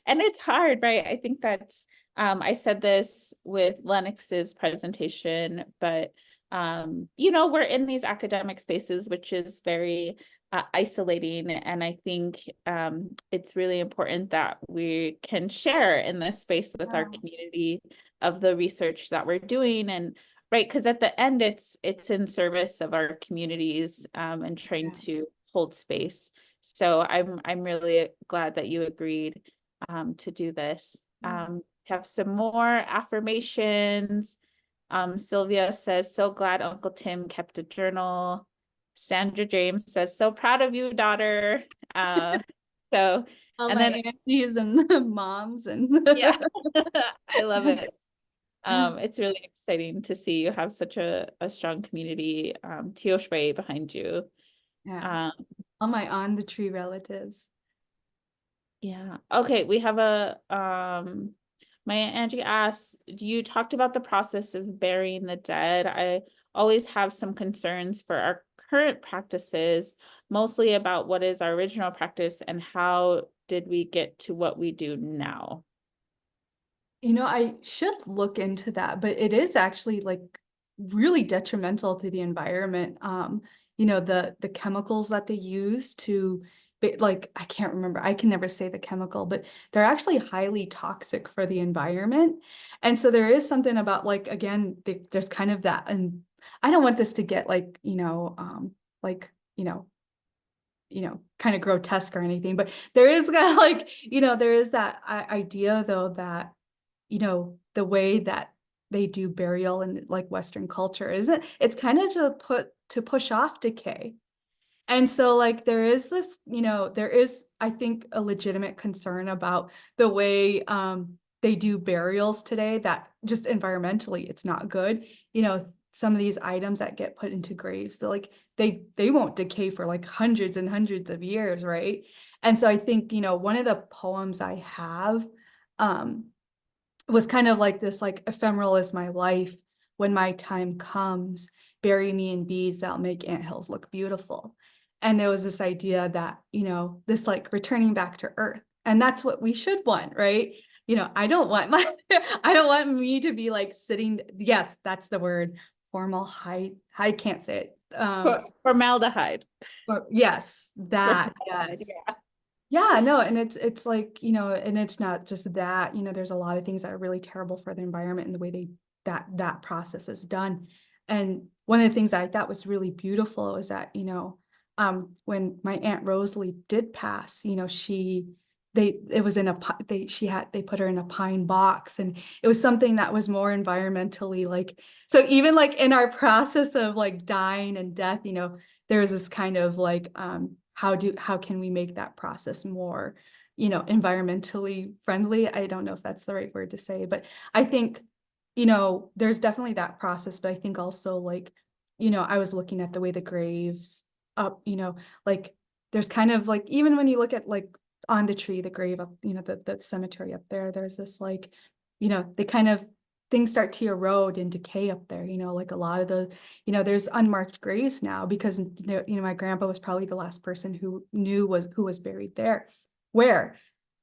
Speaker 1: and it's hard, right? I think that's, I said this with Lennox's presentation, but you know, we're in these academic spaces, which is very isolating. And I think it's really important that we can share in this space with our community of the research that we're doing. And right, because at the end, it's in service of our communities and trying to hold space. So I'm really glad that you agreed to do this. Have some more affirmations. Sylvia says, so glad Uncle Tim kept a journal. Sandra James says, so proud of you, daughter. So
Speaker 2: all
Speaker 1: and
Speaker 2: my
Speaker 1: then
Speaker 2: aunties and moms and
Speaker 1: yeah, I love it. It's really exciting to see you have such a strong community, Tioshwe behind you.
Speaker 2: yeah, all my on the tree relatives.
Speaker 1: Yeah. Okay. We have a my Aunt Angie asks, you talked about the process of burying the dead. I always have some concerns for our current practices, mostly about what is our original practice and how did we get to what we do now.
Speaker 2: You know, I should look into that, but it is actually like really detrimental to the environment. You know, the chemicals that they use to like, I can't remember, I can never say the chemical, but they're actually highly toxic for the environment. And so there is something about, like, again, there's kind of that, and I don't want this to get like, like, kind of grotesque or anything, but there is kind of like, there is that idea though that, the way that they do burial in like Western culture isn't, it's kind of to push off decay. And so like there is this, there is, I think, a legitimate concern about the way they do burials today, that just environmentally it's not good. Some of these items that get put into graves, they're like they won't decay for like hundreds and hundreds of years, right? And so I think, one of the poems I have um was kind of like this, like, ephemeral is my life. When my time comes, bury me in beads that'll make anthills look beautiful. And there was this idea that, this like returning back to earth. And that's what we should want, right? I don't want my, I don't want me to be like sitting, yes, that's the word, formaldehyde. I can't say it.
Speaker 1: Formaldehyde.
Speaker 2: But yes, that, yes.
Speaker 1: Yeah.
Speaker 2: Yeah, no, and it's like, and it's not just that, there's a lot of things that are really terrible for the environment and the way that process is done. And one of the things I thought was really beautiful is that, when my Aunt Rosalie did pass, it was in a, they put her in a pine box, and it was something that was more environmentally like, so even like in our process of like dying and death, there's this kind of like, how can we make that process more, environmentally friendly? I don't know if that's the right word to say, but I think, there's definitely that process, but I think also like, I was looking at the way the graves up, like there's kind of like, even when you look at like on the tree, the grave up, the cemetery up there, there's this like, they kind of, things start to erode and decay up there, like a lot of the, there's unmarked graves now because, my grandpa was probably the last person who who was buried there, where,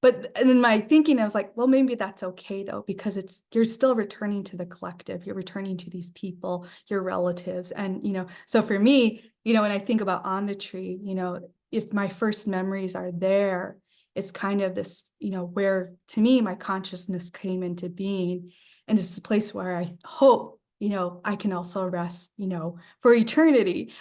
Speaker 2: but and then my thinking, I was like, well, maybe that's okay though, because you're still returning to the collective, you're returning to these people, your relatives. And, so for me, when I think about on the tree, if my first memories are there, it's kind of this, where to me, my consciousness came into being. And it's a place where I hope, I can also rest, for eternity,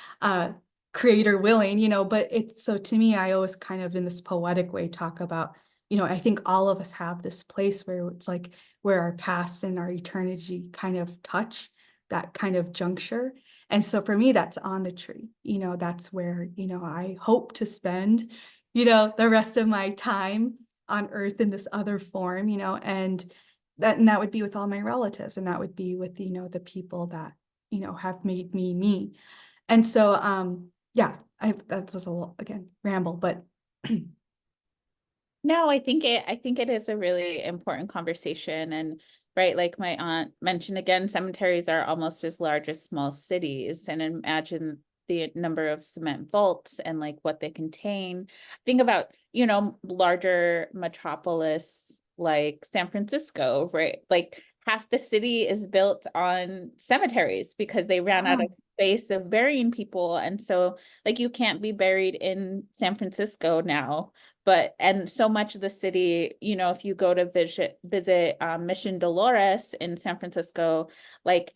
Speaker 2: creator willing, but it's, so to me, I always kind of in this poetic way talk about, I think all of us have this place where it's like, where our past and our eternity kind of touch that kind of juncture. And so for me, that's on the tree, that's where, I hope to spend, the rest of my time on earth in this other form, and that would be with all my relatives, and that would be with, the people that, have made me me. And so, yeah, that was a little, again, ramble, but
Speaker 1: No, I think it is a really important conversation. And right, like my aunt mentioned again, cemeteries are almost as large as small cities. And imagine the number of cement vaults and like what they contain. Think about, larger metropolis like San Francisco, right? Like half the city is built on cemeteries because they ran out of space of burying people. And so like you can't be buried in San Francisco now. But and so much of the city, if you go to visit Mission Dolores in San Francisco, like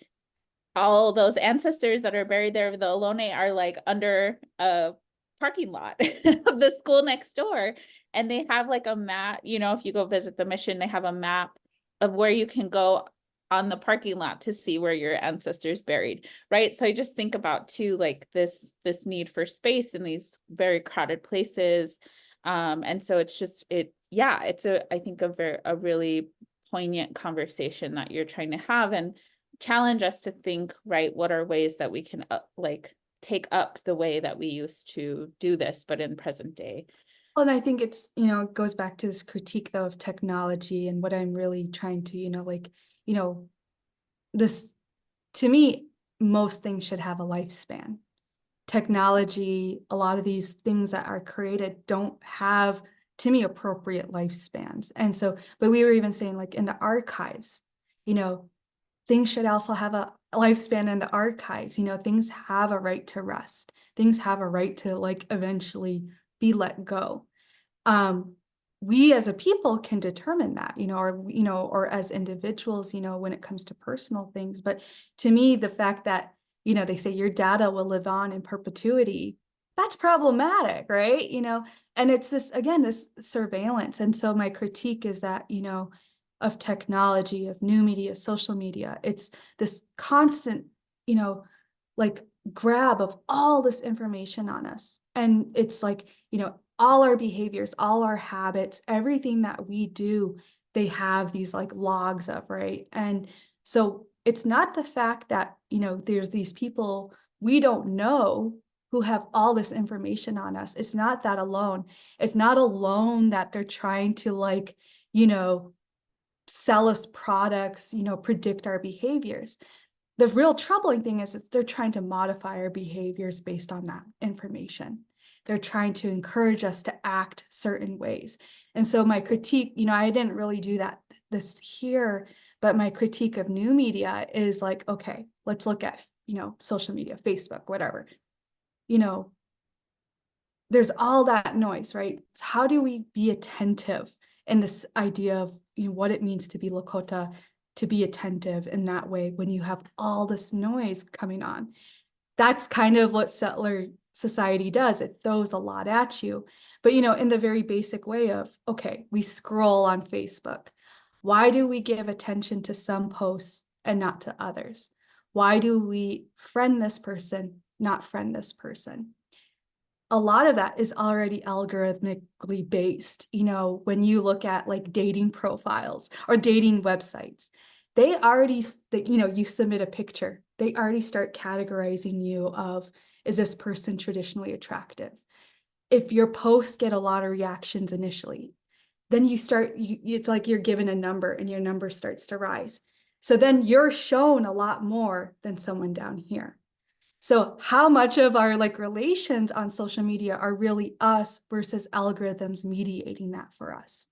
Speaker 1: all those ancestors that are buried there, the Ohlone, are like under a parking lot of the school next door. And they have like a map, if you go visit the mission, they have a map of where you can go on the parking lot to see where your ancestors buried, right? So I just think about too, like this need for space in these very crowded places. And so it's just, it's I think a really poignant conversation that you're trying to have and challenge us to think, right, what are ways that we can like take up the way that we used to do this, but in present day.
Speaker 2: well, and I think it's, it goes back to this critique though of technology, and what I'm really trying to, like, you know, this, to me, most things should have a lifespan. Technology, a lot of these things that are created don't have, to me, appropriate lifespans. And so, but we were even saying like in the archives, you know, things should also have a lifespan in the archives. Things have a right to rest. Things have a right to like eventually be let go. We as a people can determine that, or as individuals, when it comes to personal things. But to me, the fact that, they say your data will live on in perpetuity, that's problematic, right? And it's this, again, this surveillance. And so my critique is that, of technology, of new media, social media, it's this constant, like grab of all this information on us. And it's like, all our behaviors, all our habits, everything that we do, they have these like logs of, right? And so it's not the fact that, there's these people we don't know who have all this information on us. It's not that alone. It's not alone that they're trying to like, sell us products, predict our behaviors. The real troubling thing is that they're trying to modify our behaviors based on that information. They're trying to encourage us to act certain ways. And so my critique, I didn't really do this here, but my critique of new media is like, okay, let's look at, social media, Facebook, whatever. There's all that noise, right? So how do we be attentive in this idea of what it means to be Lakota, to be attentive in that way when you have all this noise coming on? That's kind of what settler society does. It throws a lot at you. But, in the very basic way of, okay, we scroll on Facebook. Why do we give attention to some posts and not to others? Why do we friend this person, not friend this person? A lot of that is already algorithmically based. When you look at like dating profiles or dating websites, they already, you submit a picture, they already start categorizing you of, is this person traditionally attractive? If your posts get a lot of reactions initially, then it's like you're given a number and your number starts to rise. So then you're shown a lot more than someone down here. So how much of our like relations on social media are really us versus algorithms mediating that for us?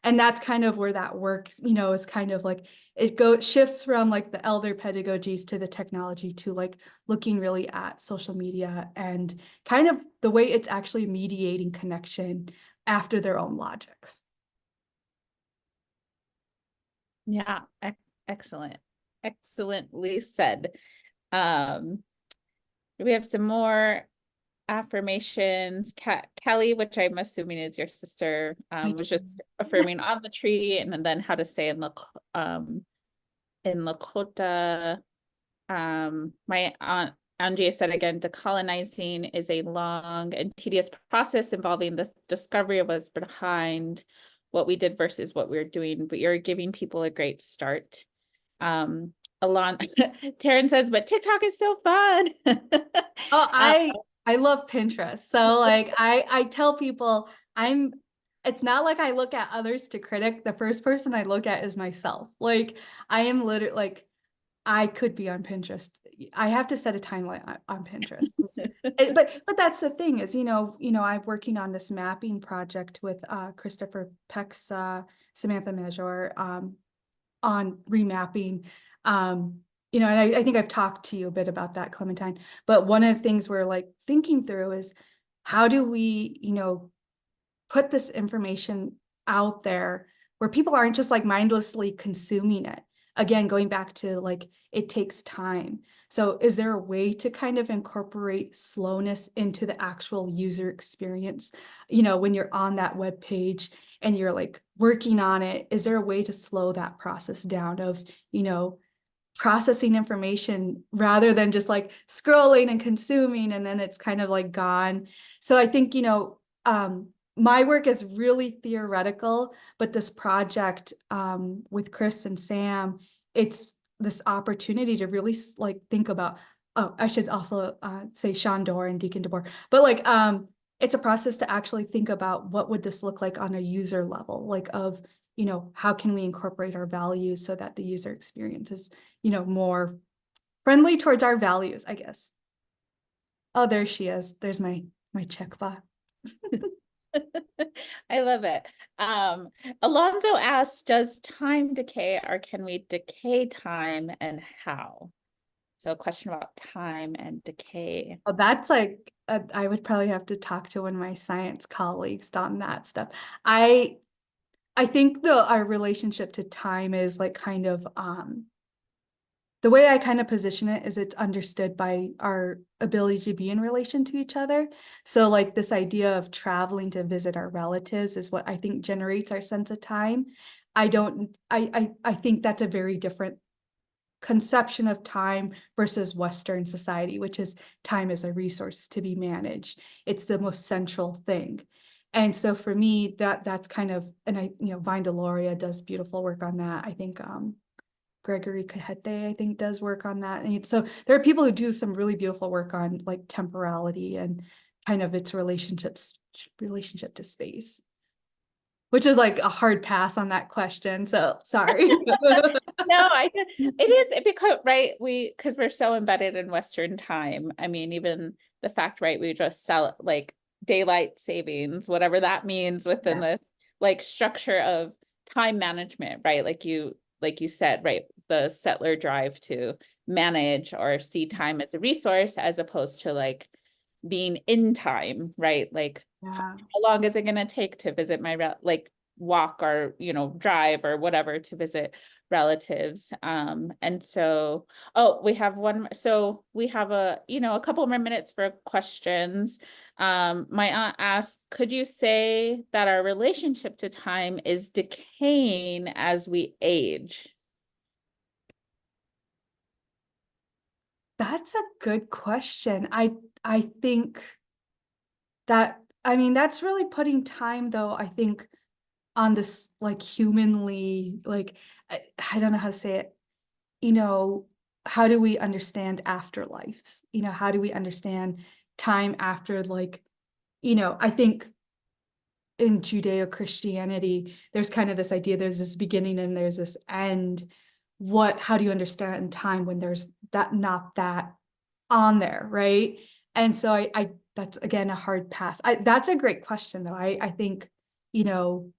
Speaker 2: And that's kind of where that works, is kind of like shifts from like the elder pedagogies to the technology to like looking really at social media and kind of the way it's actually mediating connection after their own logics.
Speaker 1: Yeah, excellent. Excellently said. We have some more affirmations. Kelly, which I'm assuming is your sister, was just affirming on the tree, and then how to say in Lakota. My aunt Angie said again, decolonizing is a long and tedious process involving the discovery of what's behind what we did versus what we're doing, but you're giving people a great start. Alon Taryn says, but TikTok is so fun.
Speaker 2: Oh, I love Pinterest. So like I tell people it's not like I look at others to critic. The first person I look at is myself. Like I am literally like I could be on Pinterest. I have to set a timeline on Pinterest. But that's the thing is, I'm working on this mapping project with Christopher Peck's Samantha Major on remapping. And I think I've talked to you a bit about that, Clementine. But one of the things we're like thinking through is how do we, put this information out there where people aren't just like mindlessly consuming it. Again, going back to like, it takes time. So is there a way to kind of incorporate slowness into the actual user experience? When you're on that web page and you're like working on it, is there a way to slow that process down of, processing information rather than just like scrolling and consuming and then it's kind of like gone? So I think, my work is really theoretical, but this project with Chris and Sam, it's this opportunity to really like think about, oh, I should also say Shandor and Deacon DeBoer, but like it's a process to actually think about what would this look like on a user level, like of, how can we incorporate our values so that the user experience is, more friendly towards our values, I guess. Oh, there she is. There's my checkbox.
Speaker 1: I love it. Alonzo asks, does time decay or can we decay time and how? So a question about time and decay.
Speaker 2: Oh, that's like, I would probably have to talk to one of my science colleagues on that stuff. I think our relationship to time is like kind of the way I kind of position it is it's understood by our ability to be in relation to each other. So like this idea of traveling to visit our relatives is what I think generates our sense of time. I think that's a very different conception of time versus Western society, which is time as a resource to be managed. It's the most central thing. And so for me, that's kind of, and Vine Deloria does beautiful work on that. I think Gregory Cajete, I think, does work on that. And so there are people who do some really beautiful work on like temporality and kind of its relationship to space, which is like a hard pass on that question. So sorry.
Speaker 1: No, it is because right, because we're so embedded in Western time. I mean, even the fact, right, we just sell like daylight savings, whatever that means within this like structure of time management, right? Like you said, right, the settler drive to manage or see time as a resource as opposed to like being in time, right? Like
Speaker 2: Yeah.
Speaker 1: how long is it going to take to visit my like walk or drive or whatever to visit relatives. And so we have a couple more minutes for questions. My aunt asked, could you say that our relationship to time is decaying as we age?
Speaker 2: That's a good question. I think that, I mean, that's really putting time though, I think, on this like humanly, like I don't know how to say it, you know, how do we understand afterlives? How do we understand time after, like, I think in Judeo-Christianity, there's kind of this idea, there's this beginning and there's this end. How do you understand time when there's not that on there, right? And so I that's again a hard pass. That's a great question though. I think, you know,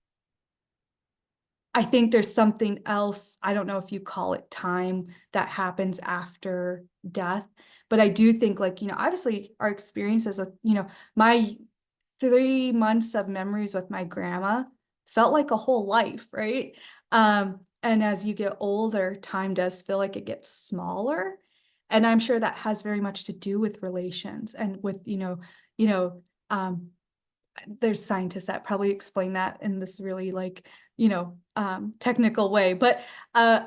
Speaker 2: I think there's something else. I don't know if you call it time that happens after death, but I do think, like, obviously our experiences with, my 3 months of memories with my grandma felt like a whole life, right? And as you get older, time does feel like it gets smaller. And I'm sure that has very much to do with relations and with, you know, there's scientists that probably explain that in this really like, technical way. But I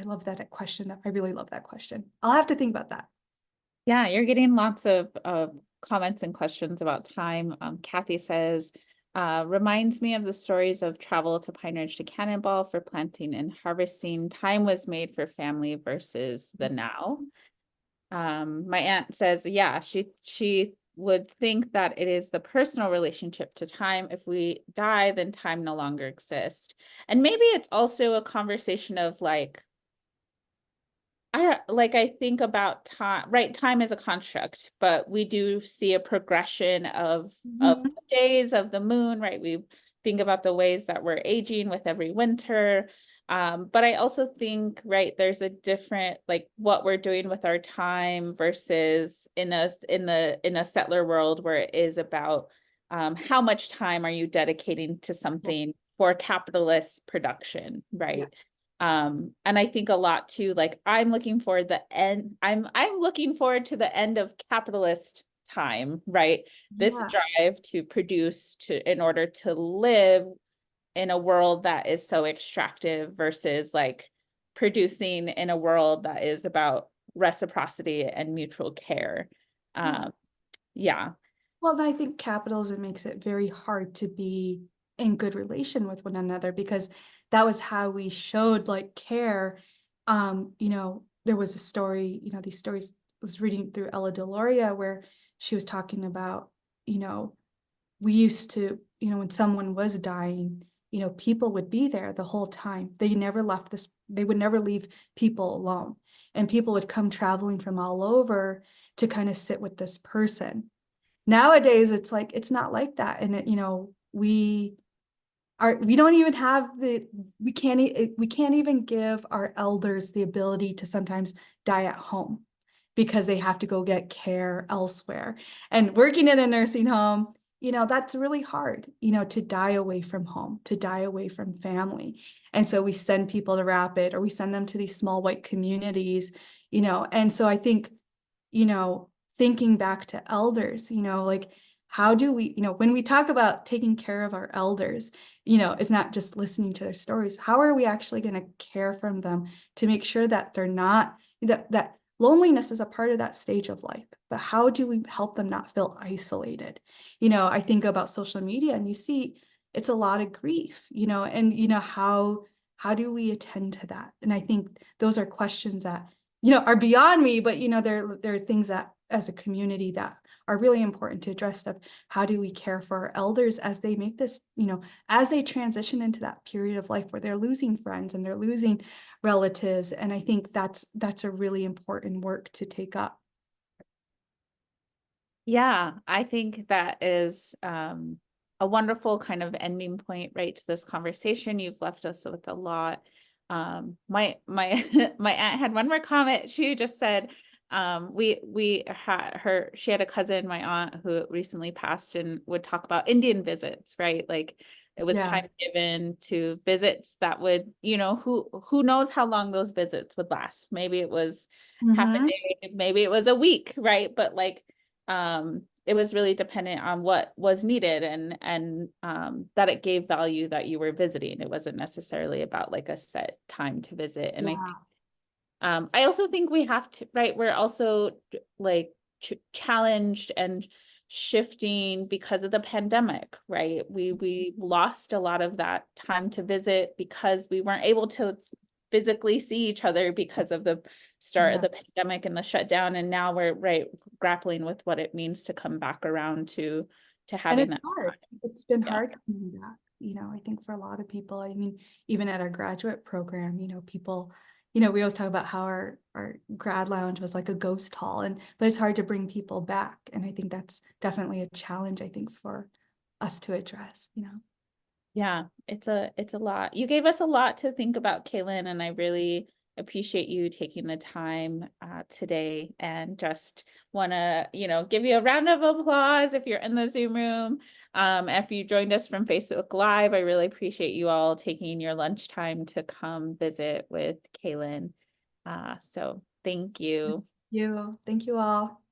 Speaker 2: love that question. I really love that question. I'll have to think about that.
Speaker 1: Yeah, you're getting lots of comments and questions about time. Kathy says, reminds me of the stories of travel to Pine Ridge to Cannonball for planting and harvesting. Time was made for family versus the now. My aunt says, yeah, she would think that it is the personal relationship to time. If we die, then time no longer exists. And maybe it's also a conversation of like, I think about time, right? Time is a construct, but we do see a progression of
Speaker 2: Mhm.
Speaker 1: the days of the moon, right? We think about the ways that we're aging with every winter. But I also think, right, there's a different like what we're doing with our time versus in a settler world where it is about how much time are you dedicating to something for capitalist production, right? And I think a lot too, like I'm looking forward I'm looking forward to the end of capitalist time, right? This
Speaker 2: Yeah.
Speaker 1: drive to produce in order to live in a world that is so extractive versus like producing in a world that is about reciprocity and mutual care.
Speaker 2: Yeah.
Speaker 1: Yeah.
Speaker 2: Well, I think capitalism makes it very hard to be in good relation with one another because that was how we showed like care. There was a story, these stories I was reading through Ella Deloria where she was talking about, you know, we used to, when someone was dying, people would be there the whole time. They would never leave people alone. And people would come traveling from all over to kind of sit with this person. Nowadays, it's like, it's not like that. And we we don't even have we can't even give our elders the ability to sometimes die at home because they have to go get care elsewhere. And working in a nursing home, that's really hard, to die away from home, to die away from family. And so we send people to Rapid, or we send them to these small white communities, and so I think, thinking back to elders, like, how do we, when we talk about taking care of our elders, it's not just listening to their stories. How are we actually going to care for them to make sure that they're not, that loneliness is a part of that stage of life, but how do we help them not feel isolated? I think about social media, and you see it's a lot of grief, and how do we attend to that? And I think those are questions that, are beyond me, but they're things that as a community that are really important to address. Stuff, how do we care for our elders as they make this, as they transition into that period of life where they're losing friends and they're losing relatives. And I think that's a really important work to take up.
Speaker 1: Yeah, I think that is a wonderful kind of ending point, right, to this conversation. You've left us with a lot. My my aunt had one more comment. She just said, we had her, she had a cousin, my aunt, who recently passed, and would talk about Indian visits, right? Like it was
Speaker 2: Yeah.
Speaker 1: time given to visits that would, who knows how long those visits would last. Maybe it was half a
Speaker 2: Mhm.
Speaker 1: day, maybe it was a week, right? But like it was really dependent on what was needed, and that it gave value that you were visiting. It wasn't necessarily about like a set time to visit. And
Speaker 2: Yeah.
Speaker 1: I also think we have to, right, we're also like challenged and shifting because of the pandemic, right? We lost a lot of that time to visit because we weren't able to physically see each other because of the start of
Speaker 2: Yeah.
Speaker 1: the pandemic and the shutdown. And now we're grappling with what it means to come back around to
Speaker 2: And
Speaker 1: having
Speaker 2: it's
Speaker 1: that
Speaker 2: hard.
Speaker 1: time.
Speaker 2: It's been
Speaker 1: Yeah.
Speaker 2: hard coming back, I think for a lot of people. I mean, even at our graduate program, people, we always talk about how our grad lounge was like a ghost hall, but it's hard to bring people back. And I think that's definitely a challenge, I think, for us to address.
Speaker 1: Yeah, it's a lot. You gave us a lot to think about, Kaylen, and I really appreciate you taking the time today, and just want to, give you a round of applause if you're in the Zoom room. If you joined us from Facebook Live, I really appreciate you all taking your lunchtime to come visit with Kaylen. So thank you.
Speaker 2: Thank you all.